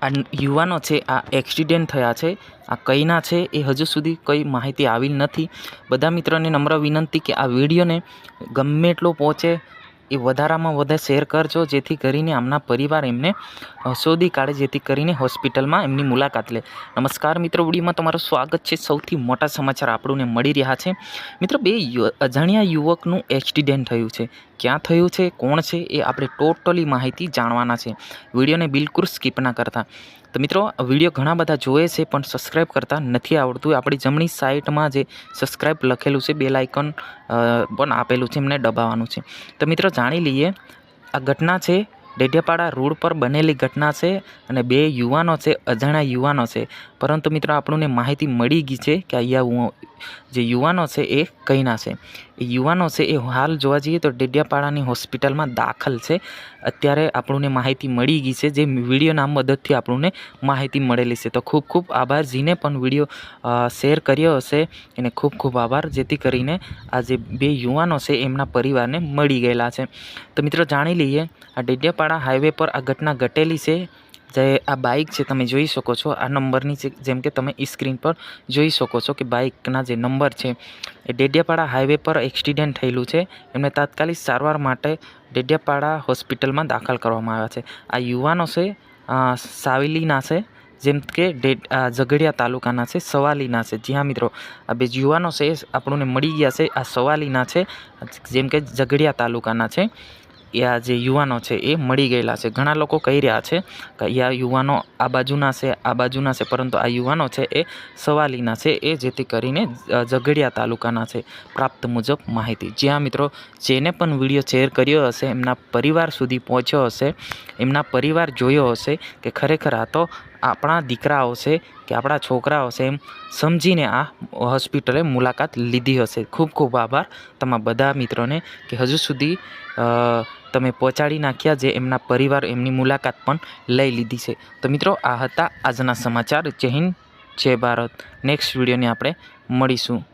આ યુવાનો છે આ એક્સિડન્ટ થયા છે, આ કઈના છે એ હજુ સુધી કંઈ માહિતી આવી નથી. બધા મિત્રોને નમ્ર વિનંતી કે આ વિડીયોને ગમે એટલો પહોંચે એ વધારામાં વધારે શેર કરજો, જેથી કરીને આમના પરિવાર એમને શોધી કાઢે, જેથી કરીને હોસ્પિટલમાં એમની મુલાકાત લે. નમસ્કાર મિત્રો, વિડીયોમાં તમારું સ્વાગત છે. સૌથી મોટા સમાચાર આપણને મળી રહ્યા છે. મિત્રો, બે અજાણ્યા યુવકનું એક્સિડન્ટ થયું છે. ક્યાં થયું છે, કોણ છે, એ આપણે ટોટલી માહિતી જાણવાના છે. વિડીયોને બિલકુલ સ્કીપ ના કરતા. તો મિત્રો, વિડીયો ઘણા બધા જોવે છે પણ સબસ્ક્રાઈબ કરતા નથી આવડતું. આપણી જમણી સાઈડમાં જે સબસ્ક્રાઈબ લખેલું છે, બેલ આઇકન પણ આપેલું છે, એમને દબાવવાનું છે. તો મિત્રો, જાણી લઈએ. આ ઘટના છે ડેડિયાપાડા રોડ પર બનેલી ઘટના છે અને બે યુવાનો છે, અજાણ્યા યુવાનો છે. પરંતુ મિત્રો, આપણને માહિતી મળી ગઈ છે કે અહીંયા જે યુવાનો છે એ કઈના છે. એ યુવાનો છે એ હાલ જોવા જઈએ તો ડેડિયાપાડાની હોસ્પિટલમાં દાખલ છે. અત્યારે આપણને માહિતી મળી ગઈ છે, જે વિડીયોના મદદથી આપણને માહિતી મળેલી છે. તો ખૂબ ખૂબ આભાર જેને પણ વિડીયો શેર કર્યો હશે, એને ખૂબ ખૂબ આભાર, જેથી કરીને આ જે બે યુવાનો છે એમના પરિવારને મળી ગયેલા છે. તો મિત્રો, જાણી લઈએ. આ ડેડિયાપાડા હાઈવે પર આ ઘટના ઘટેલી છે. જે આ બાઇક છે તમે જોઈ શકો છો, આ નંબરની છે, જેમ કે તમે સ્ક્રીન પર જોઈ શકો છો કે બાઇકના જે નંબર છે એ ડેડિયાપાડા હાઈવે પર એક્સિડન્ટ થયેલું છે. એમને તાત્કાલિક સારવાર માટે ડેડિયાપાડા હોસ્પિટલમાં દાખલ કરવામાં આવ્યા છે. આ યુવાનો છે સાવલીના છે, જેમ કે ઝઘડિયા તાલુકાના છે, સવાલીના છે. જી હા મિત્રો, આ બે યુવાનો છે આપણને મળી ગયા છે. આ સવાલીના છે, જેમ કે ઝઘડિયા તાલુકાના છે. એ આ જે યુવાનો છે એ મળી ગયેલા છે. ઘણા લોકો કહી રહ્યા છે કે આ યુવાનો આ બાજુના છે, આ બાજુના છે, પરંતુ આ યુવાનો છે એ સવાલીના છે, એ જેથી કરીને ઝઘડિયા તાલુકાના છે, પ્રાપ્ત મુજબ માહિતી. જ્યાં મિત્રો, જેને પણ વિડીયો શેર કર્યો હશે, એમના પરિવાર સુધી પહોંચ્યો હશે, એમના પરિવાર જોયો હશે કે ખરેખર આ તો આપણા દીકરાઓ છે કે આપણા છોકરાઓ છે, એમ સમજીને આ હોસ્પિટલે મુલાકાત લીધી હશે. ખૂબ ખૂબ આભાર તમારા બધા મિત્રોને કે હજુ સુધી તમે પહોંચાડી નાખ્યા, જે એમના પરિવાર એમની મુલાકાત પણ લઈ લીધી છે. તો મિત્રો, આ હતા આજના સમાચાર. જય હિન્દ, જય ભારત. નેક્સ્ટ વિડીયોને આપણે મળીશું.